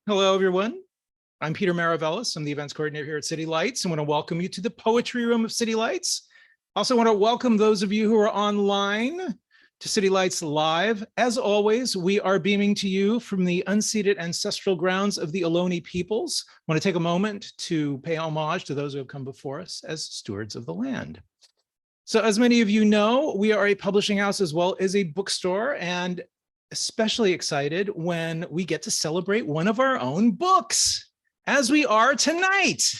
Hello, everyone. I'm Peter Maravellis. I'm the events coordinator here at City Lights. I want to welcome you to the Poetry Room of City Lights. Also want to welcome those of you who are online to City Lights Live. As always, we are beaming to you from the unceded ancestral grounds of the Ohlone peoples. I want to take a moment to pay homage to those who have come before us as stewards of the land. So as many of you know, we are a publishing house as well as a bookstore, and especially excited when we get to celebrate one of our own books, as we are tonight.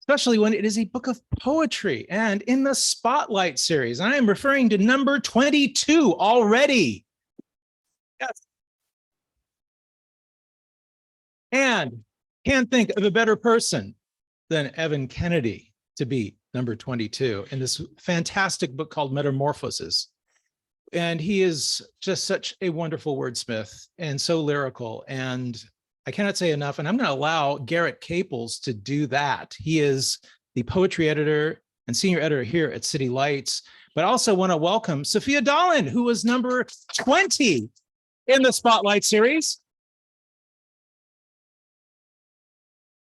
Especially when it is a book of poetry and in the Spotlight series. I am referring to number 22 already. Yes. And can't think of a better person than Evan Kennedy to be number 22 in this fantastic book called Metamorphoses. And he is just such a wonderful wordsmith and so lyrical. And I cannot say enough. And I'm going to allow Garrett Caples to do that. He is the poetry editor and senior editor here at City Lights. But I also want to welcome Sophia Dahlin, who was number 20 in the Spotlight series.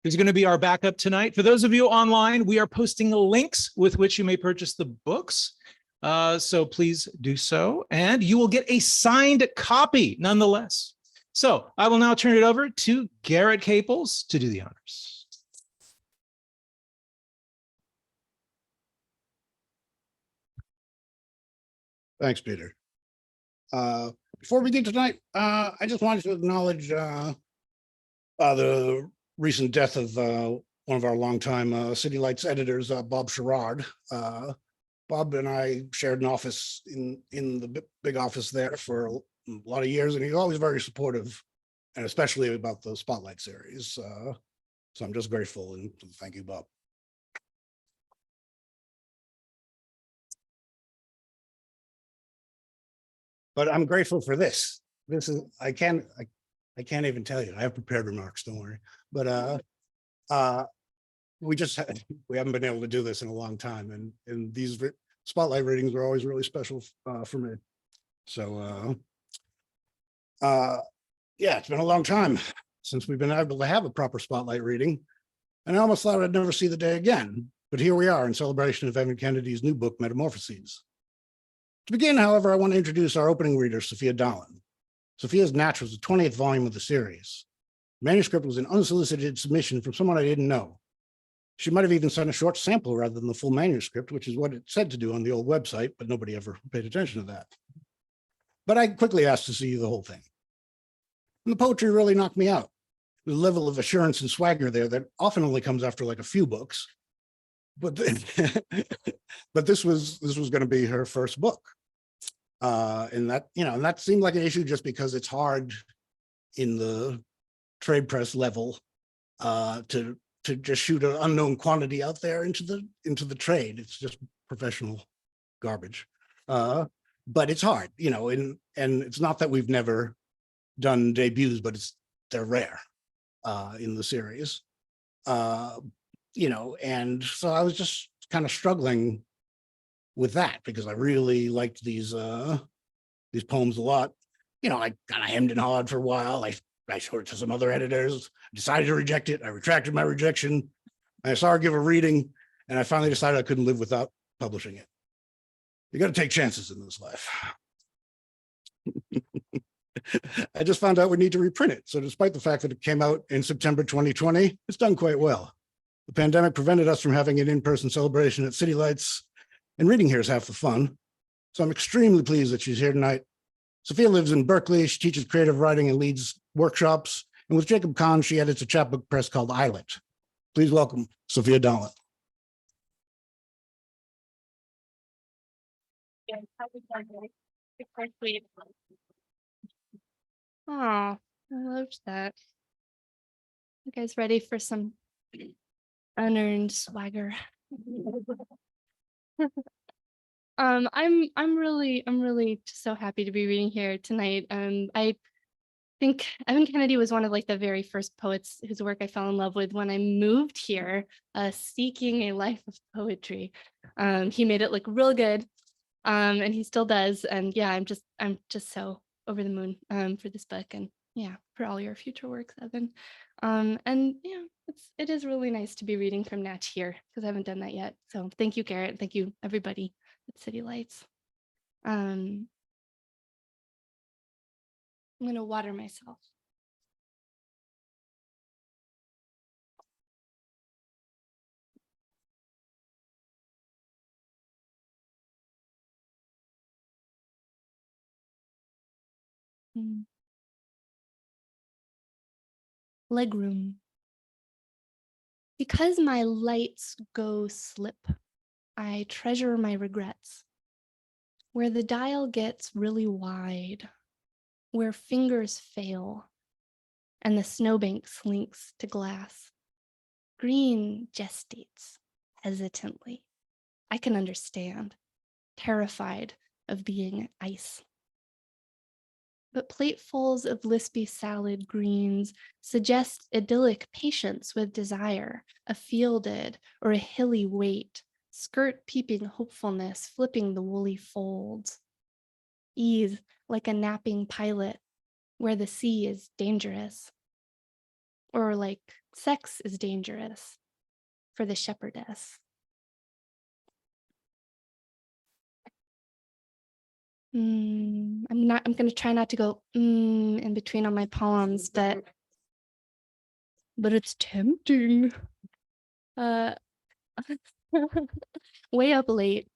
Who's going to be our backup tonight. For those of you online, we are posting links with which you may purchase the books. So please do so. And you will get a signed copy nonetheless. So I will now turn it over to Garrett Caples to do the honors. Thanks, Peter. Before we begin tonight, I just wanted to acknowledge the recent death of one of our longtime City Lights editors, Bob Sherrard. Bob and I shared an office in the big office there for a lot of years, and he's always very supportive, and especially about the Spotlight series. So I'm just grateful, and thank you, Bob. But I'm grateful for this. This is I can't even tell you. I have prepared remarks, don't worry. But we haven't been able to do this in a long time, and these Spotlight readings are always really special for me. So yeah, it's been a long time since we've been able to have a proper Spotlight reading, and I almost thought I'd never see the day again. But here we are in celebration of Evan Kennedy's new book, Metamorphoses. To begin, however, I want to introduce our opening reader, Sophia Dahlin. Sophia's Natch was the 20th volume of the series. The manuscript was an unsolicited submission from someone I didn't know. She might have even sent a short sample rather than the full manuscript, which is what it said to do on the old website, but nobody ever paid attention to that. But I quickly asked to see the whole thing. And the poetry really knocked me out. The level of assurance and swagger there that often only comes after like a few books. But but this was going to be her first book. And that seemed like an issue just because it's hard in the trade press level to just shoot an unknown quantity out there into the trade. It's just professional garbage. But it's hard, and it's not that we've never done debuts, but they're rare in the series. And so I was just kind of struggling with that because I really liked these poems a lot. I kind of hemmed and hawed for a while. I showed it to some other editors, decided to reject it. I retracted my rejection. I saw her give a reading, and I finally decided I couldn't live without publishing it. You got to take chances in this life. I just found out we need to reprint it. So despite the fact that it came out in September 2020, it's done quite well. The pandemic prevented us from having an in-person celebration at City Lights, and reading here is half the fun. So I'm extremely pleased that she's here tonight. Sophia lives in Berkeley. She teaches creative writing and leads workshops. And with Jacob Kahn, she edits a chapbook press called Islet. Please welcome Sophia Dahlin. Oh, I loved that. You guys ready for some unearned swagger? I'm really so happy to be reading here tonight. I think Evan Kennedy was one of the very first poets whose work I fell in love with when I moved here, seeking a life of poetry. He made it look real good. And he still does. And yeah, I'm just so over the moon for this book, and yeah, for all your future works, Evan. And yeah, it is really nice to be reading from Natch here because I haven't done that yet. So thank you, Garrett. Thank you, everybody at City Lights. I'm gonna water myself. Legroom. Because my lights go slip, I treasure my regrets. Where the dial gets really wide, where fingers fail, and the snowbank slinks to glass. Green gestates hesitantly. I can understand, terrified of being ice. But platefuls of lispy salad greens suggest idyllic patience with desire, a fielded or a hilly weight, skirt peeping hopefulness, flipping the woolly folds. Ease like a napping pilot, where the sea is dangerous. Or like sex is dangerous for the shepherdess. I'm gonna try not to go in between on my poems, but it's tempting. Way up late,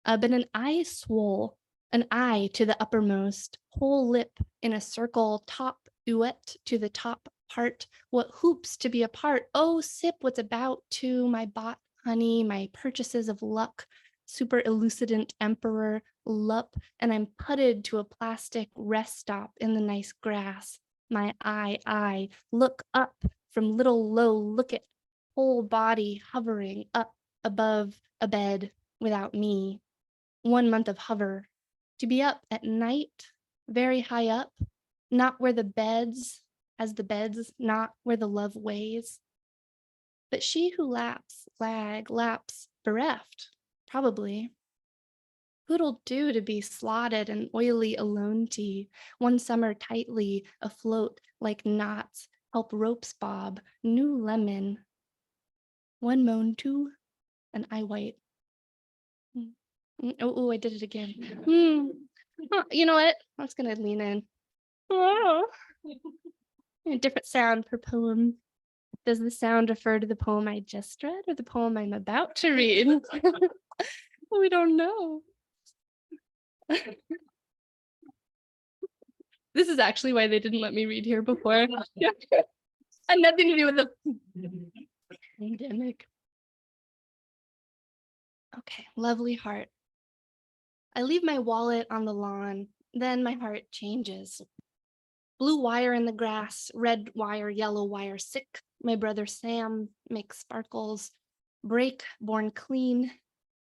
but an eye swole, an eye to the uppermost, whole lip in a circle, top ouette to the top part, what hoops to be apart. Oh, sip what's about to my bought honey, my purchases of luck, super elucidant emperor, lup, and I'm putted to a plastic rest stop in the nice grass. My eye, look up from little low, look at whole body hovering up above a bed without me. 1 month of hover, to be up at night, very high up, not where the beds, as the beds, not where the love weighs. But she who laps, laps, bereft, probably. Who'd'll do to be slotted and oily alone tea, 1 summer tightly afloat like knots, help ropes bob, new lemon. 1 moan to, an eye white. Oh, I did it again. You know what? I'm just gonna lean in. Oh. A different sound per poem. Does the sound refer to the poem I just read or the poem I'm about to read? We don't know. This is actually why they didn't let me read here before. And nothing to do with the pandemic. Okay, lovely heart. I leave my wallet on the lawn, then my heart changes. Blue wire in the grass, red wire, yellow wire, sick. My brother Sam makes sparkles, break, born clean,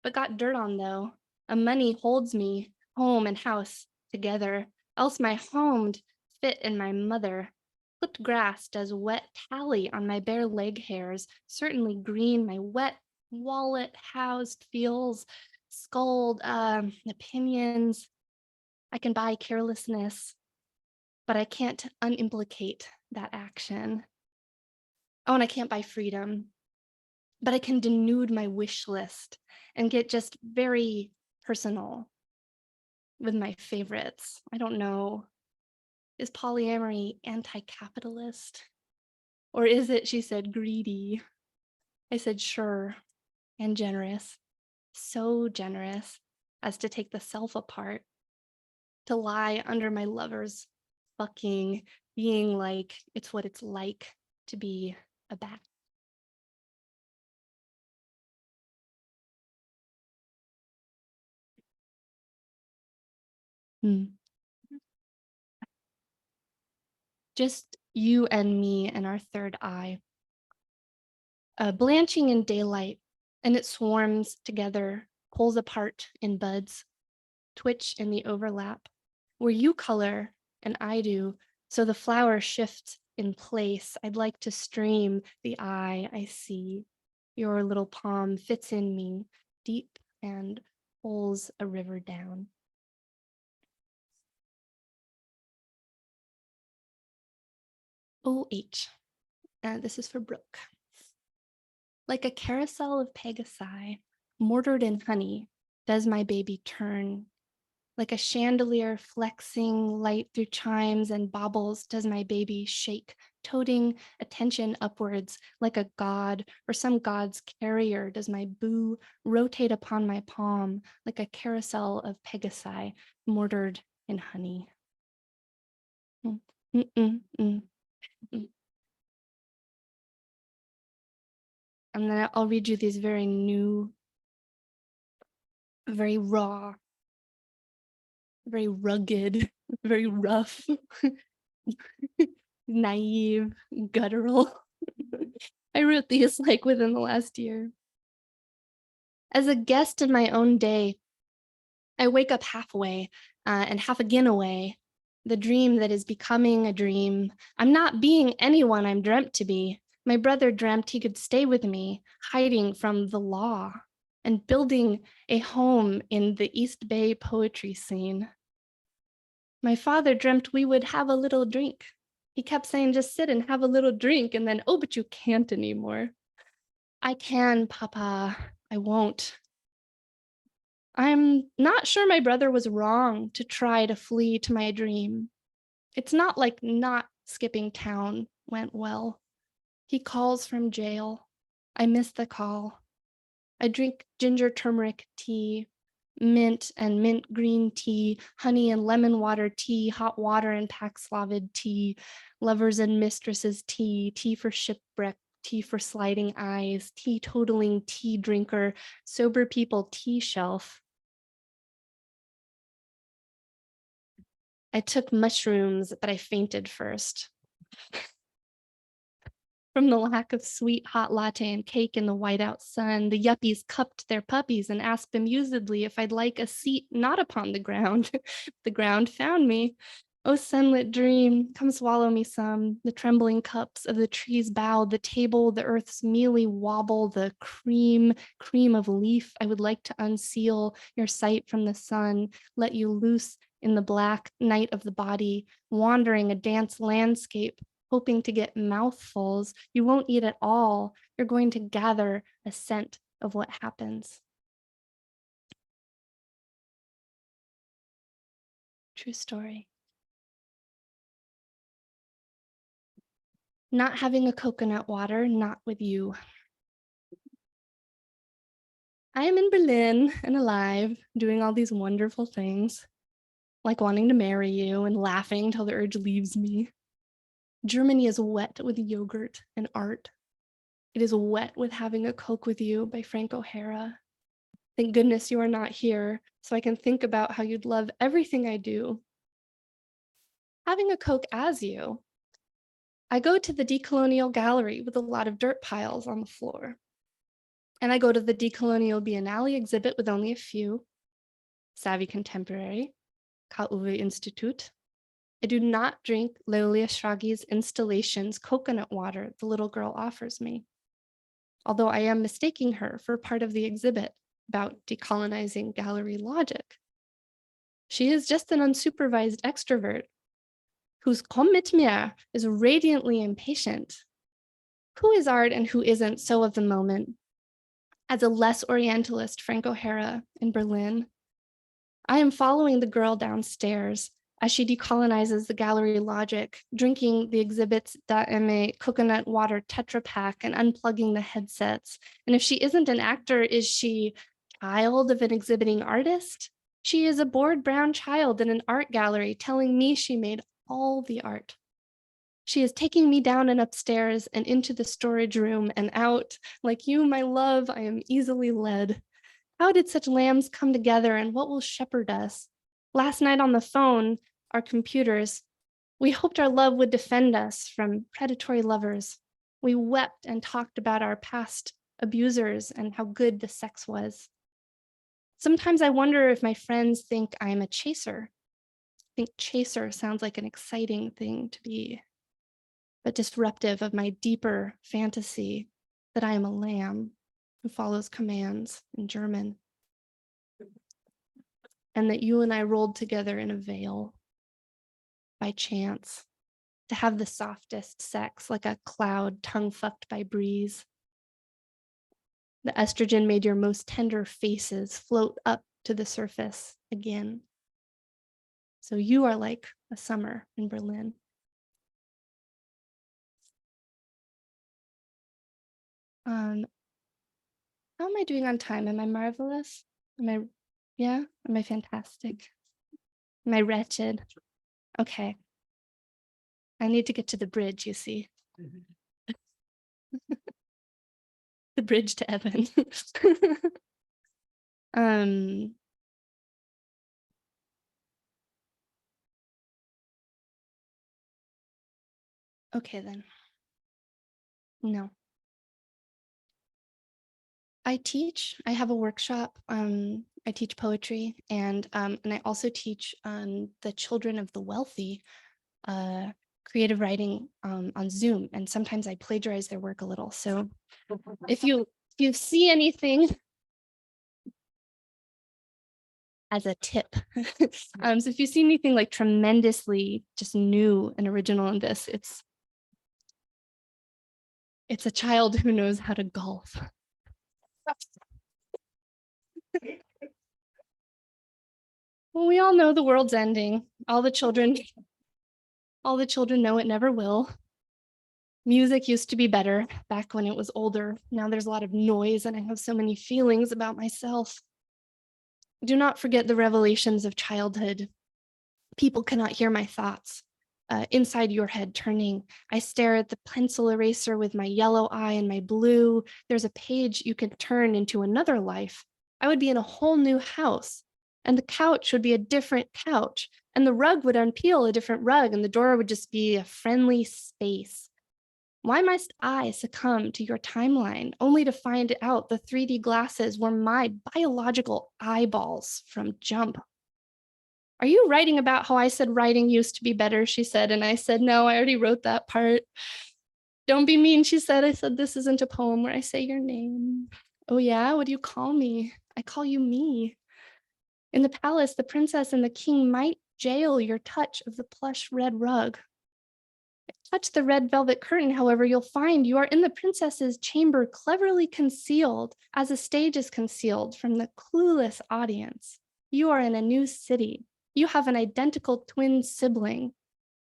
but got dirt on though. A money holds me, home and house together, else my homed fit in my mother. Clipped grass does wet tally on my bare leg hairs, certainly green, my wet wallet housed feels, scold, opinions. I can buy carelessness, but I can't unimplicate that action. Oh, and I can't buy freedom, but I can denude my wish list and get just very personal with my favorites. I don't know. Is polyamory anti-capitalist? Or is it, she said, greedy? I said, sure, and generous. So generous as to take the self apart, to lie under my lover's fucking being like, it's what it's like to be a bat. Just you and me and our third eye. Blanching in daylight, and it swarms together, pulls apart in buds, twitch in the overlap, where you color and I do, so the flower shifts in place. I'd like to stream the eye I see. Your little palm fits in me, deep and pulls a river down. OH. This is for Brooke. Like a carousel of Pegasi, mortared in honey, does my baby turn. Like a chandelier flexing light through chimes and baubles, does my baby shake, toting attention upwards. Like a god or some god's carrier, does my boo rotate upon my palm, like a carousel of Pegasi, mortared in honey. And then I'll read you these very new, very raw, very rugged, very rough, naive, guttural. I wrote these like within the last year. As a guest in my own day, I wake up halfway and half again away. The dream that is becoming a dream. I'm not being anyone I'm dreamt to be. My brother dreamt he could stay with me, hiding from the law and building a home in the East Bay poetry scene. My father dreamt we would have a little drink. He kept saying, just sit and have a little drink. And then, oh, but you can't anymore. I can, Papa. I won't. I'm not sure my brother was wrong to try to flee to my dream. It's not like not skipping town went well. He calls from jail. I miss the call. I drink ginger turmeric tea, mint and mint green tea, honey and lemon water tea, hot water and Paxlovid tea, lovers and mistresses tea, tea for shipwreck, tea for sliding eyes, teetotaling tea drinker, sober people tea shelf. I took mushrooms, but I fainted first. From the lack of sweet hot latte and cake in the whiteout sun, the yuppies cupped their puppies and asked amusedly if I'd like a seat not upon the ground. The ground found me. Oh, sunlit dream, come swallow me some. The trembling cups of the tree's bough, the table, the earth's mealy wobble, the cream of leaf. I would like to unseal your sight from the sun, let you loose in the black night of the body, wandering a dance landscape, hoping to get mouthfuls. You won't eat at all. You're going to gather a scent of what happens. True story. Not having a coconut water, not with you. I am in Berlin and alive, doing all these wonderful things, like wanting to marry you and laughing till the urge leaves me. Germany is wet with yogurt and art. It is wet with having a Coke with you by Frank O'Hara. Thank goodness you are not here, so I can think about how you'd love everything I do. Having a Coke as you. I go to the decolonial gallery with a lot of dirt piles on the floor. And I go to the decolonial Biennale exhibit with only a few. Savvy Contemporary, Karl-Uwe Institute. I do not drink Leolia Shragi's installation's coconut water the little girl offers me, although I am mistaking her for part of the exhibit about decolonizing gallery logic. She is just an unsupervised extrovert whose komm mit mir is radiantly impatient. Who is art and who isn't so of the moment? As a less Orientalist Frank O'Hara in Berlin, I am following the girl downstairs as she decolonizes the gallery logic, drinking the exhibit's Da coconut water Tetra Pak and unplugging the headsets. And if she isn't an actor, is she child of an exhibiting artist? She is a bored brown child in an art gallery telling me she made all the art. She is taking me down and upstairs and into the storage room and out. Like you, my love, I am easily led. How did such lambs come together and what will shepherd us? Last night on the phone, our computers, we hoped our love would defend us from predatory lovers. We wept and talked about our past abusers and how good the sex was. Sometimes I wonder if my friends think I'm a chaser. I think chaser sounds like an exciting thing to be, but disruptive of my deeper fantasy that I am a lamb who follows commands in German. and that you and I rolled together in a veil by chance to have the softest sex like a cloud tongue fucked by breeze. The estrogen made your most tender faces float up to the surface again. So you are like a summer in Berlin. How am I doing on time? Am I marvelous? Am I fantastic? Am I wretched? Okay. I need to get to the bridge, you see. The bridge to heaven. Okay then. No. I have a workshop. I teach poetry and I also teach the children of the wealthy creative writing on Zoom. And sometimes I plagiarize their work a little. So if you see anything as a tip, so if you see anything like tremendously just new and original in this, it's a child who knows how to golf. Well, we all know the world's ending. All the children know it never will. Music used to be better back when it was older. Now there's a lot of noise and I have so many feelings about myself. Do not forget the revelations of childhood. People cannot hear my thoughts. Inside your head turning, I stare at the pencil eraser with my yellow eye and my blue. There's a page you can turn into another life. I would be in a whole new house. And the couch would be a different couch. And the rug would unpeel a different rug. And the door would just be a friendly space. Why must I succumb to your timeline only to find out the 3D glasses were my biological eyeballs from jump? Are you writing about how I said writing used to be better, she said, and I said, no, I already wrote that part. Don't be mean, she said. I said, this isn't a poem where I say your name. Oh yeah, what do you call me? I call you me. In the palace, the princess and the king might jail your touch of the plush red rug. Touch the red velvet curtain, however, you'll find you are in the princess's chamber, cleverly concealed as a stage is concealed from the clueless audience. You are in a new city. You have an identical twin sibling,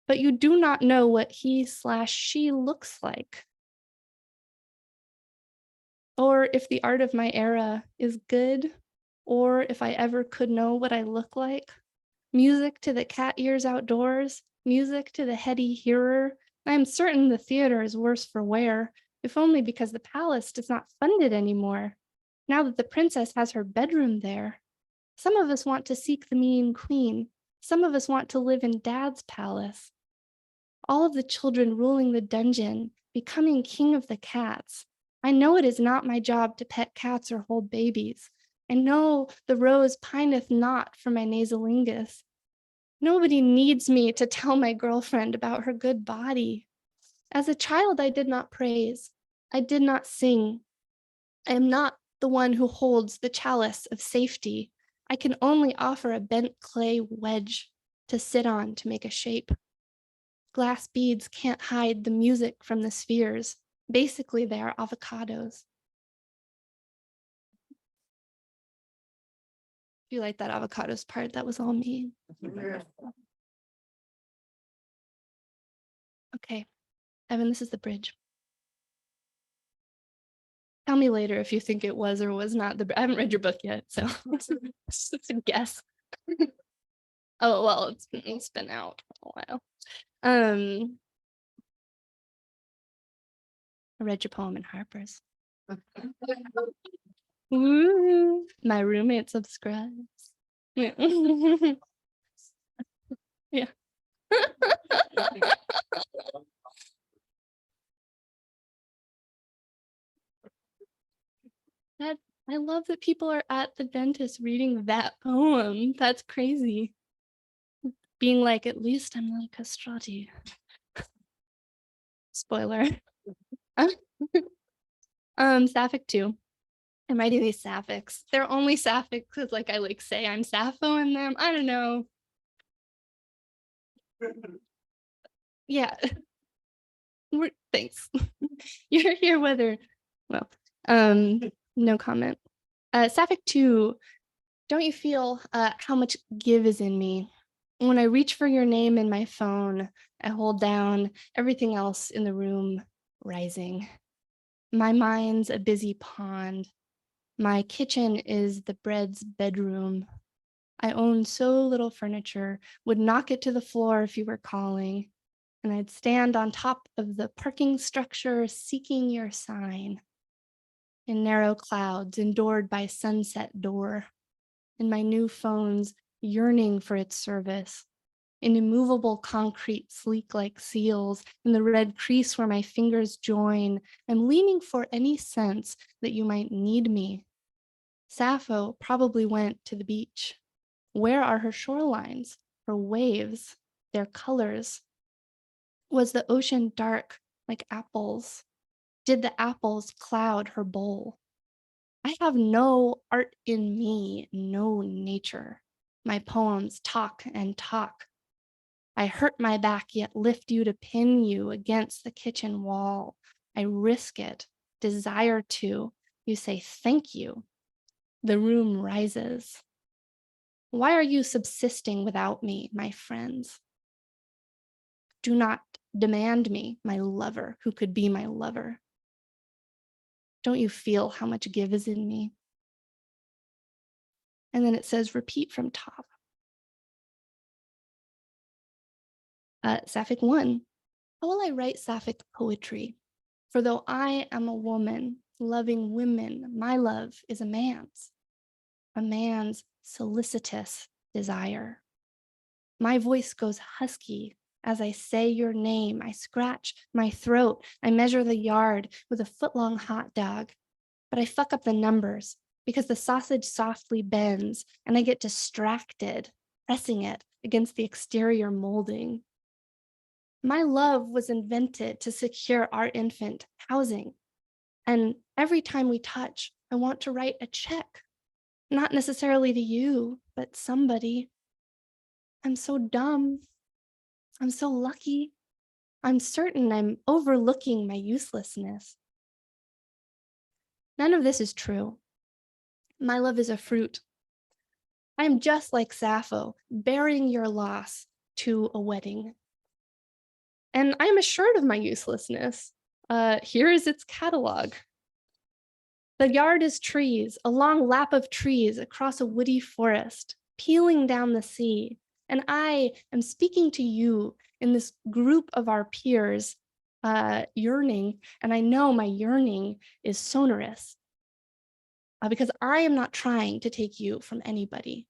but you do not know what he/she looks like. Or if the art of my era is good, or if I ever could know what I look like. Music to the cat ears outdoors, music to the heady hearer. I am certain the theater is worse for wear, if only because the palace does not fund it anymore. Now that the princess has her bedroom there. Some of us want to seek the mean queen. Some of us want to live in dad's palace. All of the children ruling the dungeon, becoming king of the cats. I know it is not my job to pet cats or hold babies. I know the rose pineth not for my nasolingus. Nobody needs me to tell my girlfriend about her good body. As a child, I did not praise. I did not sing. I am not the one who holds the chalice of safety. I can only offer a bent clay wedge to sit on to make a shape. Glass beads can't hide the music from the spheres. Basically, they are avocados. If you like that avocados part, that was all me. Okay, Evan, this is the bridge. Tell me later if you think it was or was not the. I haven't read your book yet, so it's a guess. Oh well, it's been out for a while. I read your poem in Harper's. Ooh, my roommate subscribes. Yeah. Yeah. I love that people are at the dentist reading that poem. That's crazy. Being like, at least I'm not castrati. Spoiler. Sapphic 2. Am I doing these sapphics? They're only sapphics because like I like say I'm Sappho in them. I don't know. Yeah. Thanks. You're here whether, well, no comment. Sapphic 2, don't you feel how much give is in me? When I reach for your name in my phone, I hold down everything else in the room, rising. My mind's a busy pond. My kitchen is the bread's bedroom. I own so little furniture, would knock it to the floor if you were calling, and I'd stand on top of the parking structure seeking your sign. In narrow clouds, endured by sunset door, in my new phone's yearning for its service, in immovable concrete sleek like seals, in the red crease where my fingers join, I'm leaning for any sense that you might need me. Sappho probably went to the beach. Where are her shorelines, her waves, their colors? Was the ocean dark like apples? Did the apples cloud her bowl? I have no art in me, no nature. My poems talk and talk. I hurt my back, yet lift you to pin you against the kitchen wall. I risk it, desire to. You say, thank you. The room rises. Why are you subsisting without me, my friends? Do not demand me, my lover, who could be my lover. Don't you feel how much give is in me? And then it says, repeat from top. Sapphic 1. How will I write Sapphic poetry? For though I am a woman, loving women, my love is a man's solicitous desire. My voice goes husky as I say your name. I scratch my throat. I measure the yard with a foot-long hot dog, but I fuck up the numbers because the sausage softly bends and I get distracted, pressing it against the exterior molding. My love was invented to secure our infant housing. And every time we touch, I want to write a check, not necessarily to you, but somebody. I'm so dumb. I'm so lucky. I'm certain I'm overlooking my uselessness. None of this is true. My love is a fruit. I am just like Sappho, bearing your loss to a wedding. And I am assured of my uselessness. Here is its catalog. The yard is trees, a long lap of trees across a woody forest, peeling down the sea. And I am speaking to you in this group of our peers, yearning, and I know my yearning is sonorous because I am not trying to take you from anybody.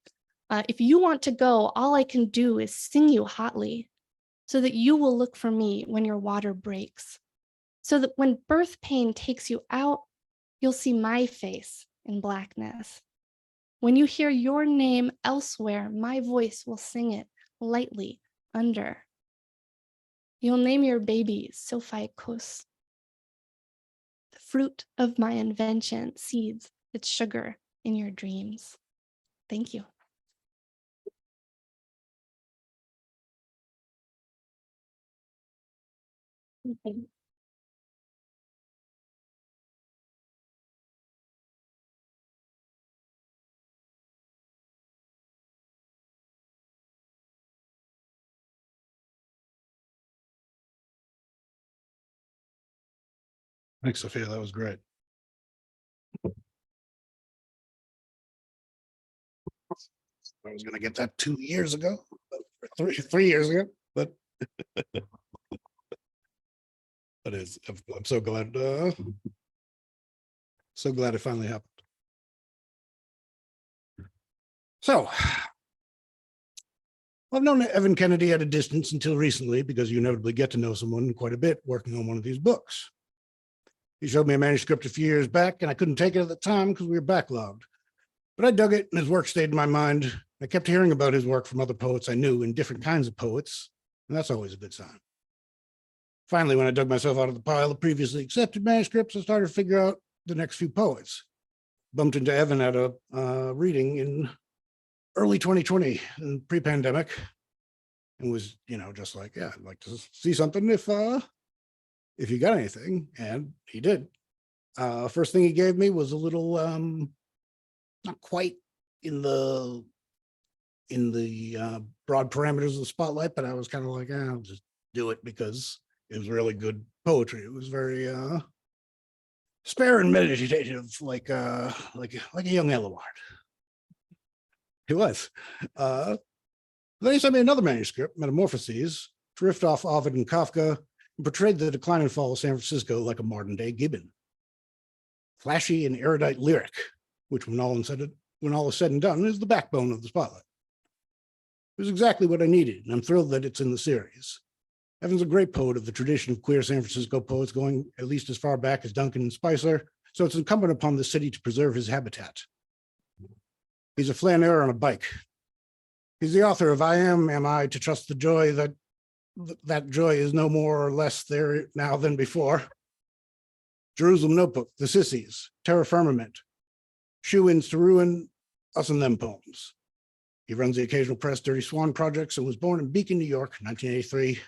If you want to go, all I can do is sing you hotly so that you will look for me when your water breaks, so that when birth pain takes you out, you'll see my face in blackness. When you hear your name elsewhere, my voice will sing it lightly under. You'll name your baby Sophia Dahlin. The fruit of my invention seeds its sugar in your dreams. Thank you. Okay. Thanks, Sophia. That was great. I was going to get that 2 years ago, three years ago, but that is, I'm so glad it finally happened. So I've known Evan Kennedy at a distance until recently, because you inevitably get to know someone quite a bit working on one of these books. He showed me a manuscript a few years back, and I couldn't take it at the time because we were backlogged. But I dug it, and his work stayed in my mind. I kept hearing about his work from other poets I knew, and different kinds of poets, and that's always a good sign. Finally, when I dug myself out of the pile of previously accepted manuscripts, I started to figure out the next few poets. bumped into Evan at a reading in early 2020, in pre-pandemic, and was, just like, yeah, I'd like to see something if you got anything, and he did. First thing he gave me was a little, not quite in the broad parameters of the spotlight, but I was kind of like, I'll just do it because it was really good poetry. It was very spare and meditative, like a young Eleward. It was. Then he sent me another manuscript, Metamorphoses, to riff off Ovid and Kafka, and portrayed the decline and fall of San Francisco like a modern-day Gibbon. Flashy and erudite lyric, which when all is said and done, is the backbone of the spotlight. It was exactly what I needed, and I'm thrilled that it's in the series. Evan's a great poet of the tradition of queer San Francisco poets going at least as far back as Duncan and Spicer, so it's incumbent upon the city to preserve his habitat. He's a flaneur on a bike. He's the author of I Am I, to trust the joy that joy is no more or less there now than before. Jerusalem Notebook, The Sissies, Terra Firmament, Shoe-ins to Ruin, Us and Them poems. He runs the occasional press Dirty Swan projects and was born in Beacon, New York, 1983.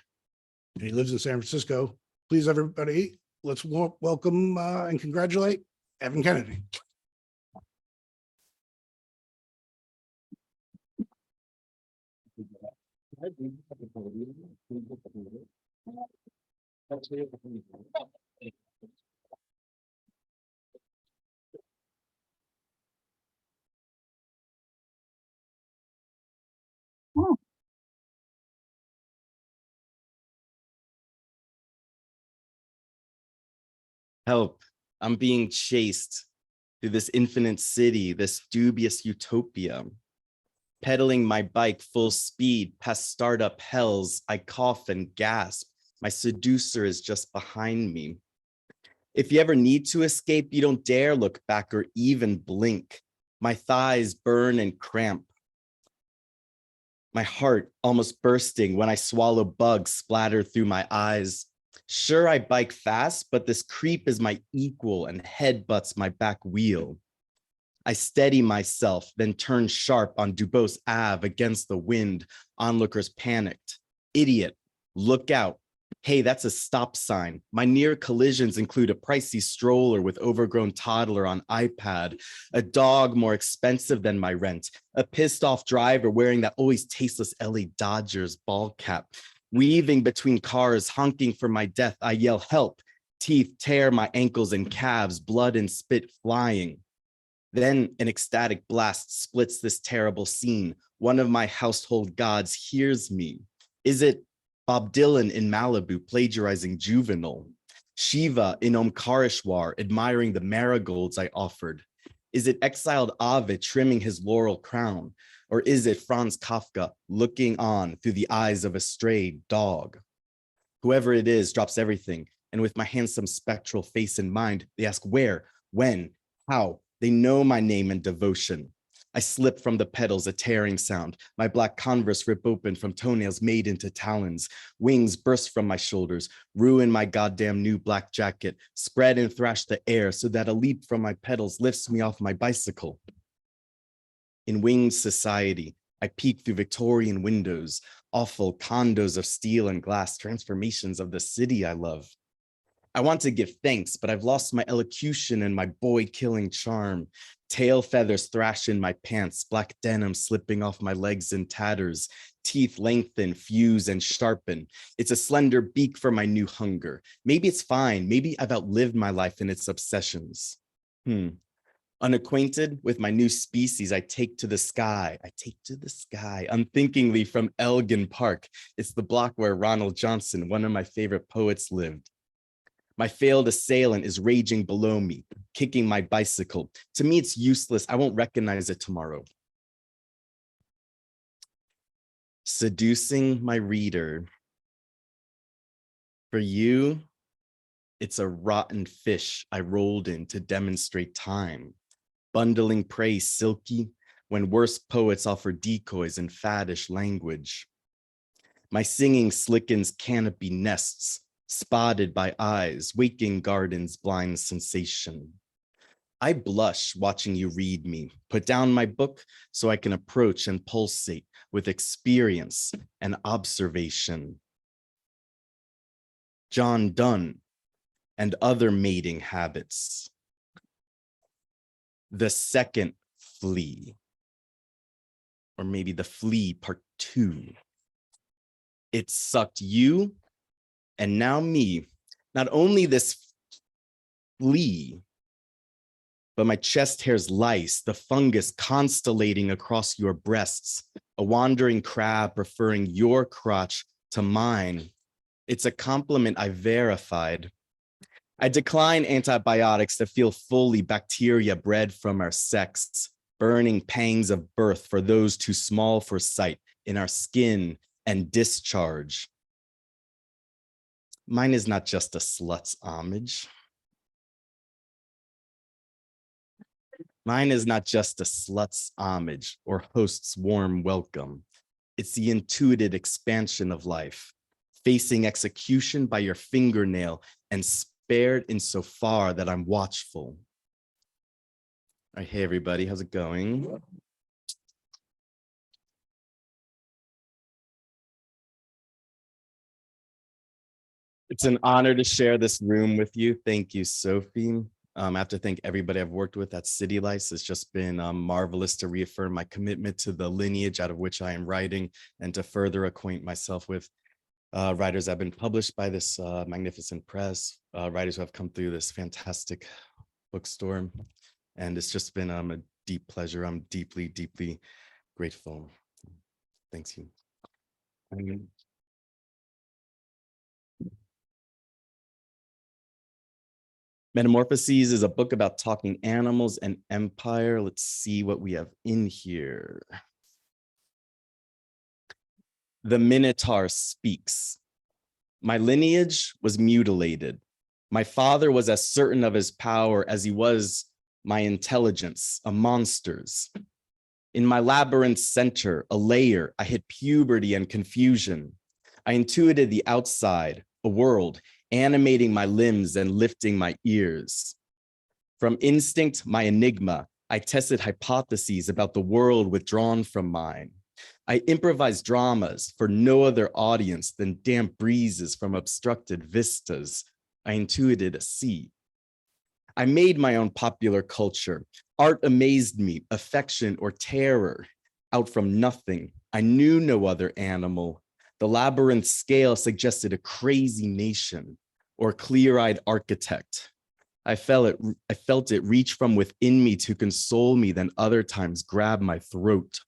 And he lives in San Francisco. Please, everybody, let's welcome and congratulate Evan Kennedy. Help, I'm being chased through this infinite city, this dubious utopia. Pedaling my bike full speed past startup hells, I cough and gasp. My seducer is just behind me. If you ever need to escape, you don't dare look back or even blink. My thighs burn and cramp. My heart almost bursting when I swallow bugs splattered through my eyes. Sure, I bike fast, but this creep is my equal and headbutts my back wheel. I steady myself, then turn sharp on Dubose Ave against the wind. Onlookers panicked. Idiot, look out. Hey, that's a stop sign. My near collisions include a pricey stroller with overgrown toddler on iPad, a dog more expensive than my rent, a pissed off driver wearing that always tasteless LA Dodgers ball cap. Weaving between cars, honking for my death, I yell, help. Teeth tear my ankles and calves, blood and spit flying. Then an ecstatic blast splits this terrible scene. One of my household gods hears me. Is it Bob Dylan in Malibu plagiarizing Juvenile? Shiva in Omkareshwar admiring the marigolds I offered? Is it exiled Ovid trimming his laurel crown? Or is it Franz Kafka looking on through the eyes of a stray dog? Whoever it is drops everything. And with my handsome spectral face in mind, they ask where, when, how. They know my name and devotion. I slip from the pedals, a tearing sound. My black Converse rip open from toenails made into talons. Wings burst from my shoulders, ruin my goddamn new black jacket, spread and thrash the air so that a leap from my pedals lifts me off my bicycle. In winged society, I peek through Victorian windows, awful condos of steel and glass, transformations of the city I love. I want to give thanks, but I've lost my elocution and my boy-killing charm. Tail feathers thrash in my pants, black denim slipping off my legs in tatters. Teeth lengthen, fuse, and sharpen. It's a slender beak for my new hunger. Maybe it's fine. Maybe I've outlived my life and its obsessions. Unacquainted with my new species, I take to the sky. Unthinkingly from Elgin Park. It's the block where Ronald Johnson, one of my favorite poets, lived. My failed assailant is raging below me, kicking my bicycle. To me, it's useless. I won't recognize it tomorrow. Seducing my reader. For you, it's a rotten fish I rolled in to demonstrate time. Bundling prey silky when worse poets offer decoys in faddish language. My singing slickens canopy nests, spotted by eyes, waking gardens blind sensation. I blush watching you read me. Put down my book so I can approach and pulsate with experience and observation. John Donne and other mating habits. The second flea, or maybe the flea part 2. It sucked you and now me. Not only this flea, but my chest hair's lice, the fungus constellating across your breasts, a wandering crab preferring your crotch to mine. It's a compliment I verified. I decline antibiotics that feel fully bacteria bred from our sex, burning pangs of birth for those too small for sight in our skin and discharge. Mine is not just a slut's homage. Mine is not just a slut's homage or host's warm welcome. It's the intuited expansion of life, facing execution by your fingernail and spared insofar that I'm watchful. All right, hey everybody, how's it going? It's an honor to share this room with you. Thank you, Sophie. I have to thank everybody I've worked with at City Lights. It's just been marvelous to reaffirm my commitment to the lineage out of which I am writing and to further acquaint myself with writers that have been published by this magnificent press, writers who have come through this fantastic bookstore. And it's just been a deep pleasure. I'm deeply, deeply grateful. Thanks you. Metamorphoses is a book about talking animals and empire. Let's see what we have in here. The Minotaur speaks. My lineage was mutilated. My father was as certain of his power as he was my intelligence, a monster's. In my labyrinth center, a layer, I hit puberty and confusion. I intuited the outside, a world, animating my limbs and lifting my ears. From instinct, my enigma, I tested hypotheses about the world withdrawn from mine. I improvised dramas for no other audience than damp breezes from obstructed vistas. I intuited a sea. I made my own popular culture. Art amazed me, affection or terror. Out from nothing, I knew no other animal. The labyrinth scale suggested a crazy nation or clear-eyed architect. I felt it reach from within me to console me, then other times grab my throat.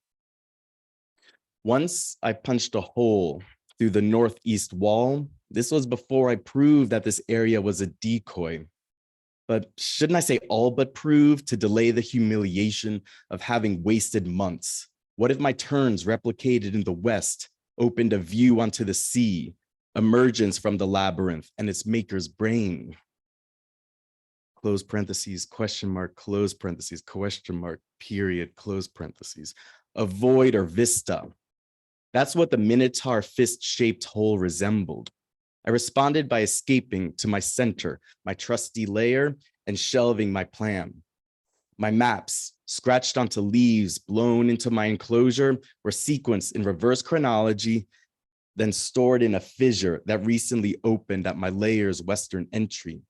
Once I punched a hole through the northeast wall. This was before I proved that this area was a decoy. But shouldn't I say all but prove to delay the humiliation of having wasted months? What if my turns replicated in the west opened a view onto the sea, emergence from the labyrinth and its maker's brain? Close parentheses, question mark, close parentheses, question mark, period, close parentheses. A void or vista. That's what the Minotaur fist-shaped hole resembled. I responded by escaping to my center, my trusty lair, and shelving my plan. My maps, scratched onto leaves blown into my enclosure, were sequenced in reverse chronology, then stored in a fissure that recently opened at my lair's western entry.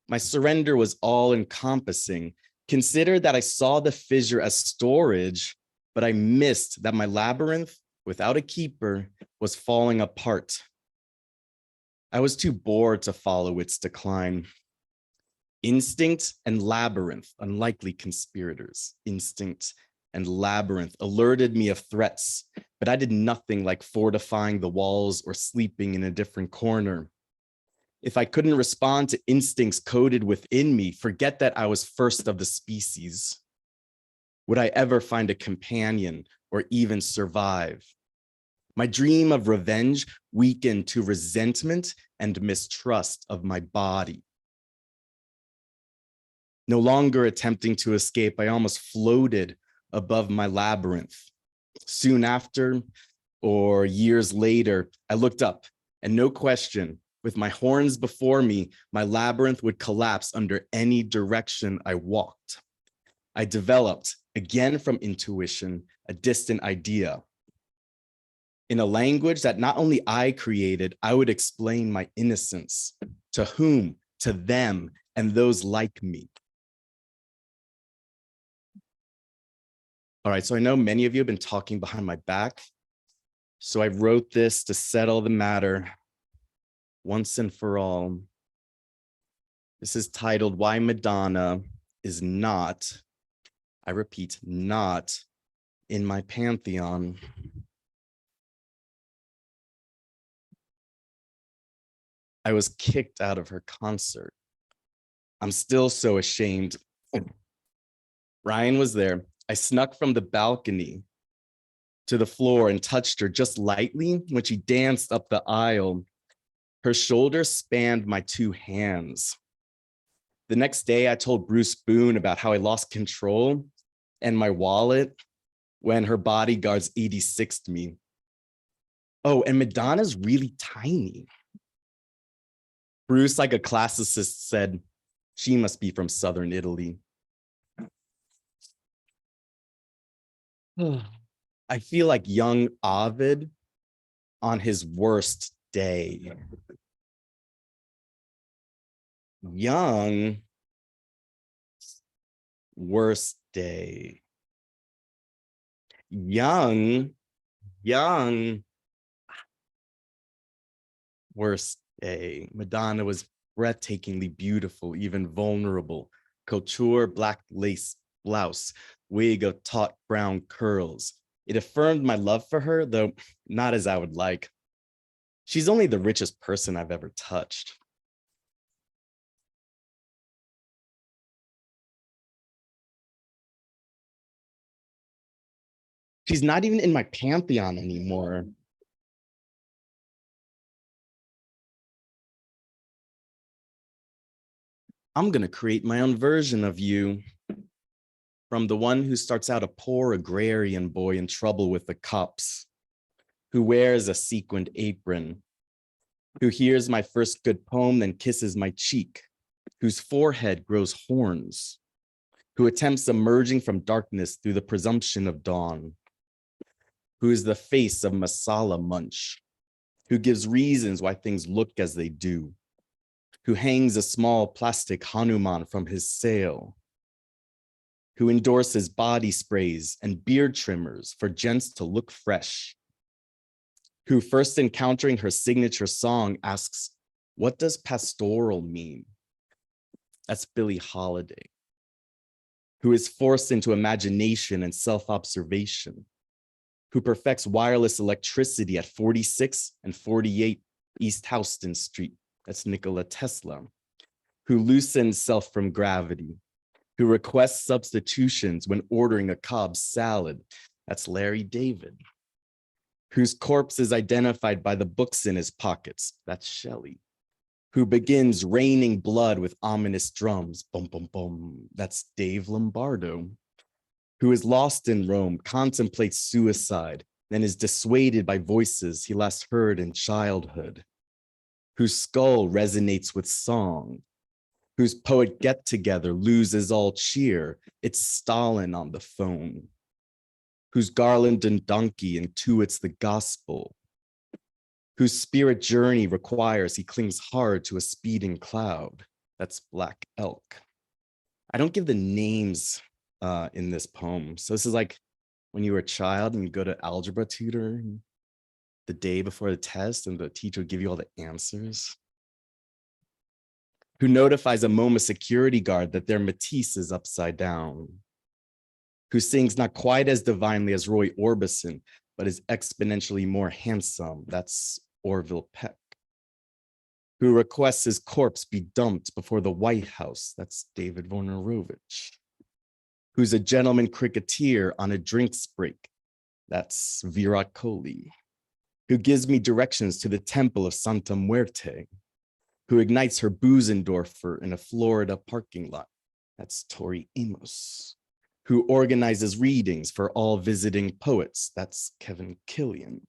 My surrender was all-encompassing. Consider that I saw the fissure as storage, but I missed that my labyrinth, without a keeper, was falling apart. I was too bored to follow its decline. Instinct and labyrinth, unlikely conspirators. Instinct and labyrinth alerted me of threats, but I did nothing like fortifying the walls or sleeping in a different corner. If I couldn't respond to instincts coded within me, forget that I was first of the species. Would I ever find a companion or even survive? My dream of revenge weakened to resentment and mistrust of my body. No longer attempting to escape, I almost floated above my labyrinth. Soon after, or years later, I looked up and no question, With my horns before me, my labyrinth would collapse under any direction I walked. I developed, again from intuition, a distant idea. In a language that not only I created, I would explain my innocence. To whom? To them and those like me. All right, so I know many of you have been talking behind my back. So I wrote this to settle the matter once and for all. This is titled Why Madonna is Not, I repeat, not in my pantheon. I was kicked out of her concert. I'm still so ashamed. Ryan was there. I snuck from the balcony to the floor and touched her just lightly when she danced up the aisle. Her shoulders spanned my two hands. The next day, I told Bruce Boone about how I lost control and my wallet when her bodyguards 86'd me. Oh, and Madonna's really tiny. Bruce, like a classicist, said, she must be from Southern Italy. I feel like young Ovid on his worst day. Young, worst day. Young, worst day. Madonna was breathtakingly beautiful, even vulnerable. Couture black lace blouse, wig of taut brown curls. It affirmed my love for her, though not as I would like. She's only the richest person I've ever touched. She's not even in my pantheon anymore. I'm gonna create my own version of you. From the one who starts out a poor agrarian boy in trouble with the cops, who wears a sequined apron, who hears my first good poem, then kisses my cheek, whose forehead grows horns, who attempts emerging from darkness through the presumption of dawn, who is the face of masala munch, who gives reasons why things look as they do, who hangs a small plastic Hanuman from his sail, who endorses body sprays and beard trimmers for gents to look fresh, who first encountering her signature song asks, what does pastoral mean? That's Billie Holiday, who is forced into imagination and self-observation, who perfects wireless electricity at 46 and 48 East Houston Street. That's Nikola Tesla, who loosens self from gravity, who requests substitutions when ordering a Cobb salad. That's Larry David, whose corpse is identified by the books in his pockets. That's Shelley, who begins raining blood with ominous drums. Boom, boom, boom. That's Dave Lombardo, who is lost in Rome, contemplates suicide, then is dissuaded by voices he last heard in childhood, whose skull resonates with song, whose poet get-together loses all cheer. It's Stalin on the phone, whose garland and donkey intuits the gospel, whose spirit journey requires he clings hard to a speeding cloud. That's Black Elk. I don't give the names in this poem. So this is like when you were a child and you go to algebra tutor the day before the test and the teacher would give you all the answers. Who notifies a MoMA security guard that their Matisse is upside down, who sings not quite as divinely as Roy Orbison, but is exponentially more handsome. That's Orville Peck, who requests his corpse be dumped before the White House. That's David Wojnarowicz, who's a gentleman cricketer on a drinks break. That's Virat Kohli, who gives me directions to the temple of Santa Muerte, who ignites her Busendorfer in a Florida parking lot. That's Tori Amos, who organizes readings for all visiting poets. That's Kevin Killian,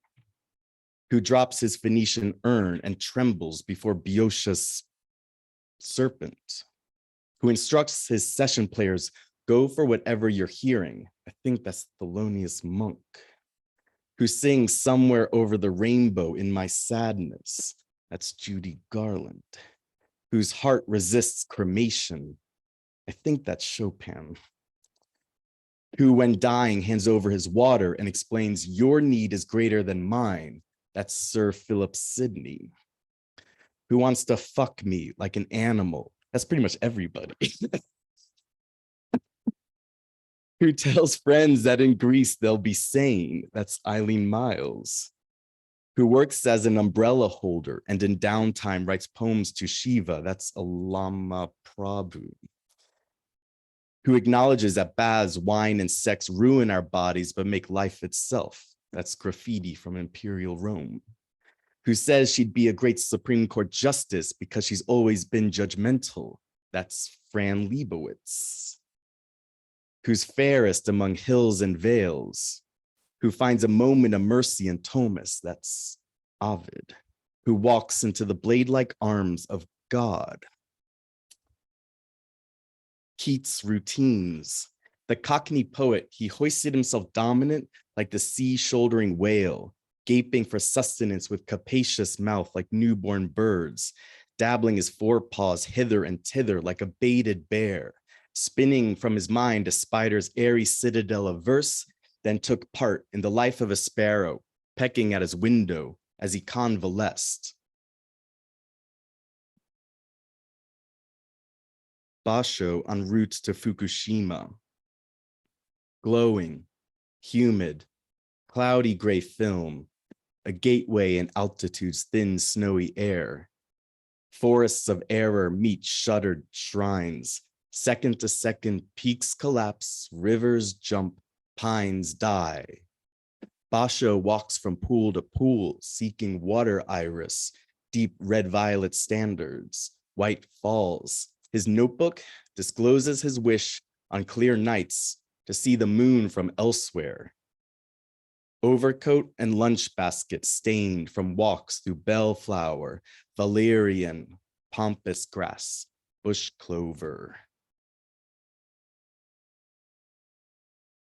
who drops his Phoenician urn and trembles before Boeotia's serpent, who instructs his session players, go for whatever you're hearing. I think that's Thelonious Monk, who sings somewhere over the rainbow in my sadness. That's Judy Garland, whose heart resists cremation. I think that's Chopin, who when dying hands over his water and explains your need is greater than mine. That's Sir Philip Sidney, who wants to fuck me like an animal. That's pretty much everybody. Who tells friends that in Greece they'll be sane. That's Eileen Miles, who works as an umbrella holder and in downtime writes poems to Shiva. That's Alama Prabhu, who acknowledges that baths, wine, and sex ruin our bodies but make life itself. That's Graffiti from Imperial Rome, who says she'd be a great Supreme Court justice because she's always been judgmental. That's Fran Lebowitz, who's fairest among hills and vales, who finds a moment of mercy in Thomas. That's Ovid, who walks into the blade-like arms of God. Keats' routines. The Cockney poet, he hoisted himself dominant like the sea-shouldering whale, gaping for sustenance with capacious mouth like newborn birds, dabbling his forepaws hither and thither like a baited bear, spinning from his mind a spider's airy citadel of verse, then took part in the life of a sparrow, pecking at his window as he convalesced. Basho en route to Fukushima. Glowing, humid, cloudy gray film, a gateway in altitude's thin snowy air. Forests of error meet shuttered shrines. Second to second, peaks collapse, rivers jump, pines die. Basho walks from pool to pool, seeking water iris, deep red violet standards, white falls. His notebook discloses his wish on clear nights to see the moon from elsewhere. Overcoat and lunch basket stained from walks through bellflower, valerian, pampas grass, bush clover.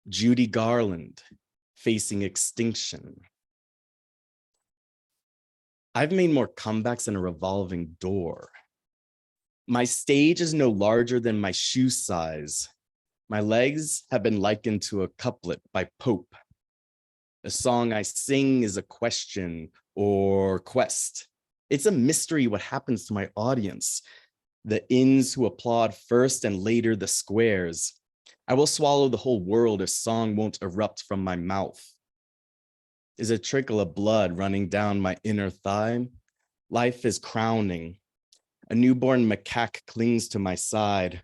Judy Garland, facing extinction. I've made more comebacks than a revolving door. My stage is no larger than my shoe size. My legs have been likened to a couplet by Pope. The song I sing is a question or quest. It's a mystery what happens to my audience. The ins who applaud first and later the squares. I will swallow the whole world if song won't erupt from my mouth. Is a trickle of blood running down my inner thigh? Life is crowning. A newborn macaque clings to my side.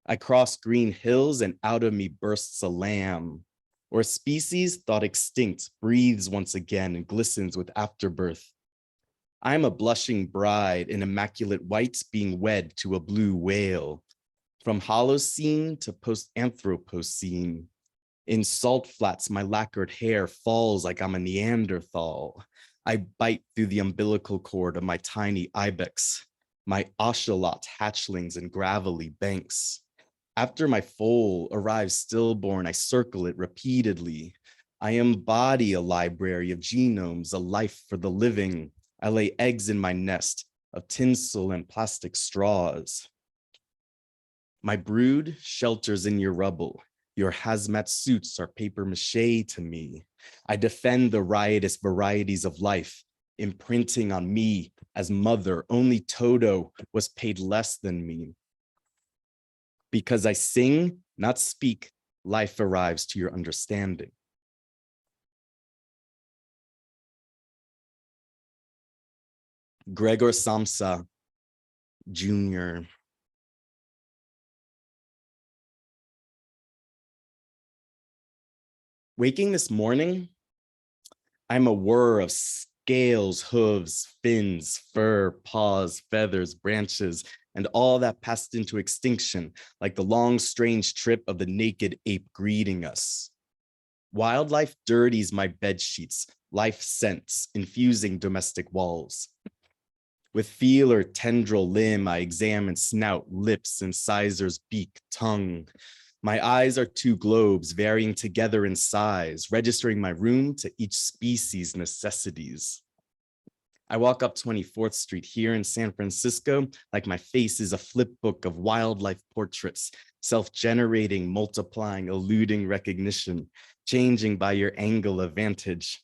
I cross green hills and out of me bursts a lamb. Or a species thought extinct breathes once again and glistens with afterbirth. I am a blushing bride in immaculate white being wed to a blue whale. From Holocene to post-Anthropocene. In salt flats, my lacquered hair falls like I'm a Neanderthal. I bite through the umbilical cord of my tiny ibex, my ocelot hatchlings in gravelly banks. After my foal arrives stillborn, I circle it repeatedly. I embody a library of genomes, a life for the living. I lay eggs in my nest of tinsel and plastic straws. My brood shelters in your rubble. Your hazmat suits are paper mache to me. I defend the riotous varieties of life, imprinting on me as mother. Only Toto was paid less than me. Because I sing, not speak, life arrives to your understanding. Gregor Samsa, Jr. Waking this morning, I'm a whir of scales, hooves, fins, fur, paws, feathers, branches, and all that passed into extinction, like the long, strange trip of the naked ape greeting us. Wildlife dirties my bed sheets, life scents infusing domestic walls. With feel or tendril limb, I examine snout, lips, incisors, beak, tongue. My eyes are two globes varying together in size, registering my room to each species' necessities. I walk up 24th Street here in San Francisco like my face is a flip book of wildlife portraits, self-generating, multiplying, eluding recognition, changing by your angle of vantage.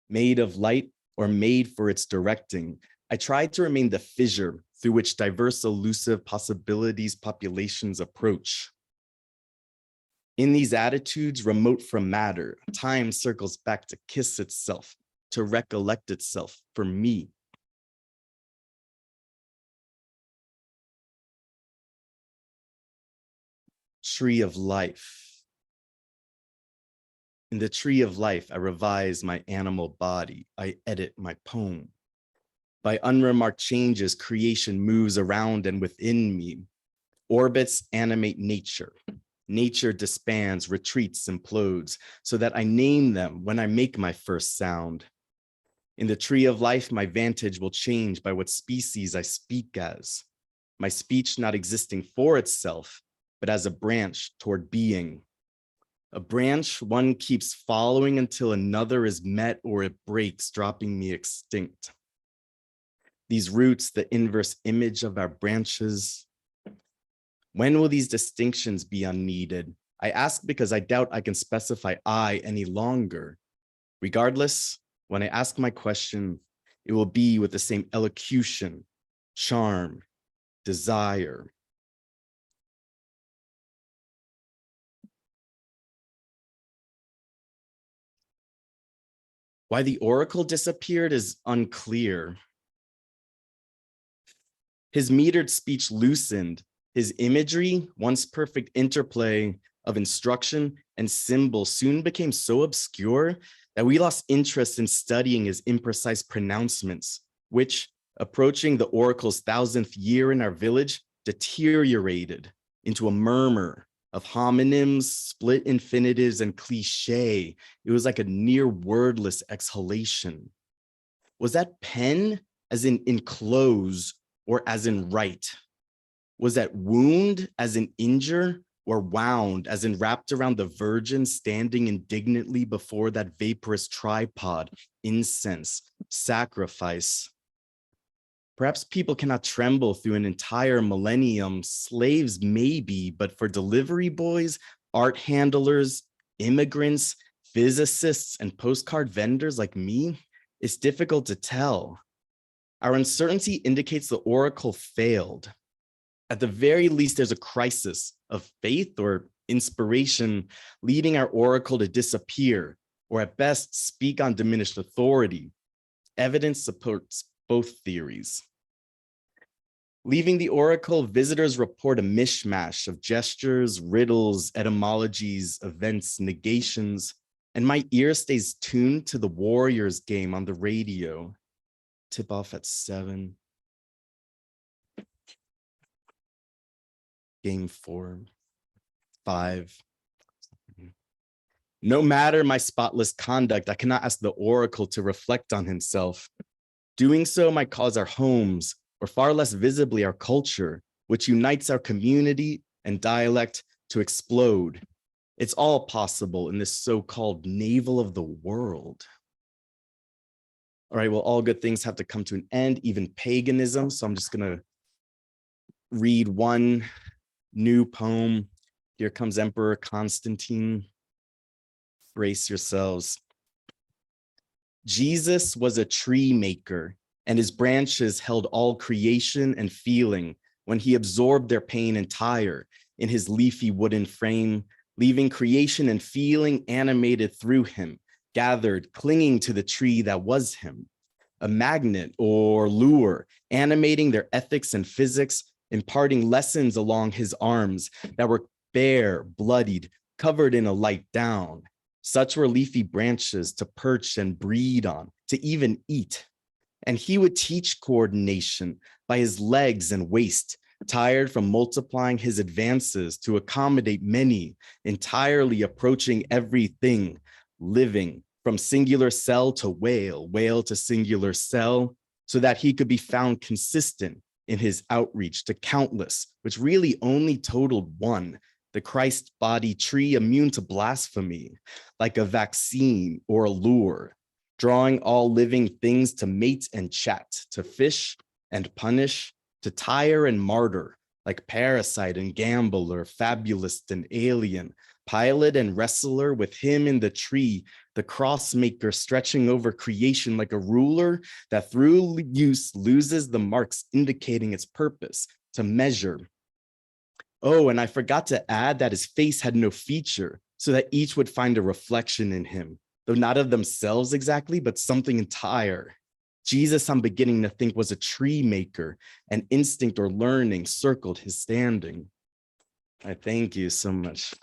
Made of light or made for its directing, I try to remain the fissure through which diverse elusive possibilities populations approach. In these attitudes, remote from matter, time circles back to kiss itself, to recollect itself for me. Tree of life. In the tree of life, I revise my animal body. I edit my poem. By unremarked changes, creation moves around and within me. Orbits animate nature. Nature disbands, retreats, implodes, so that I name them when I make my first sound. In the tree of life, my vantage will change by what species I speak as. My speech not existing for itself, but as a branch toward being. A branch one keeps following until another is met or it breaks, dropping me extinct. These roots, the inverse image of our branches. When will these distinctions be unneeded? I ask because I doubt I can specify I any longer. Regardless, when I ask my question, it will be with the same elocution, charm, desire. Why the oracle disappeared is unclear. His metered speech loosened, his imagery, once perfect interplay of instruction and symbol, soon became so obscure that we lost interest in studying his imprecise pronouncements, which, approaching the oracle's 1000th year in our village, deteriorated into a murmur of homonyms, split infinitives, and cliche. It was like a near wordless exhalation. Was that pen as in enclose or as in write? Was that wound as in injure or wound as in wrapped around the virgin standing indignantly before that vaporous tripod, incense, sacrifice? Perhaps people cannot tremble through an entire millennium, slaves maybe, but for delivery boys, art handlers, immigrants, physicists, and postcard vendors like me, it's difficult to tell. Our uncertainty indicates the oracle failed. At the very least, there's a crisis of faith or inspiration leading our oracle to disappear, or at best speak on diminished authority. Evidence supports both theories. Leaving the oracle, visitors report a mishmash of gestures, riddles, etymologies, events, negations, and my ear stays tuned to the Warriors game on the radio. Tip off at 7. Game 4, 5. No matter my spotless conduct, I cannot ask the oracle to reflect on himself. Doing so might cause our homes, or far less visibly our culture, which unites our community and dialect, to explode. It's all possible in this so-called navel of the world. All right, well, all good things have to come to an end, even paganism. So I'm just gonna read one new poem. Here comes Emperor Constantine. Brace yourselves. Jesus was a tree maker, and his branches held all creation and feeling when he absorbed their pain entire in his leafy wooden frame, leaving creation and feeling animated through him, gathered, clinging to the tree that was him, a magnet or lure, animating their ethics and physics, imparting lessons along his arms that were bare, bloodied, covered in a light down. Such were leafy branches to perch and breed on, to even eat. And he would teach coordination by his legs and waist, tired from multiplying his advances to accommodate many, entirely approaching everything, living from singular cell to whale, whale to singular cell, so that he could be found consistent in his outreach to countless, which really only totaled one, the Christ body tree immune to blasphemy, like a vaccine or a lure, drawing all living things to mate and chat, to fish and punish, to tire and martyr, like parasite and gambler, fabulist and alien, pilot and wrestler with him in the tree, the cross maker stretching over creation like a ruler that through use loses the marks indicating its purpose to measure. Oh, and I forgot to add that his face had no feature, so that each would find a reflection in him, though not of themselves exactly, but something entire. Jesus, I'm beginning to think, was a tree maker, and instinct or learning circled his standing. I thank you so much.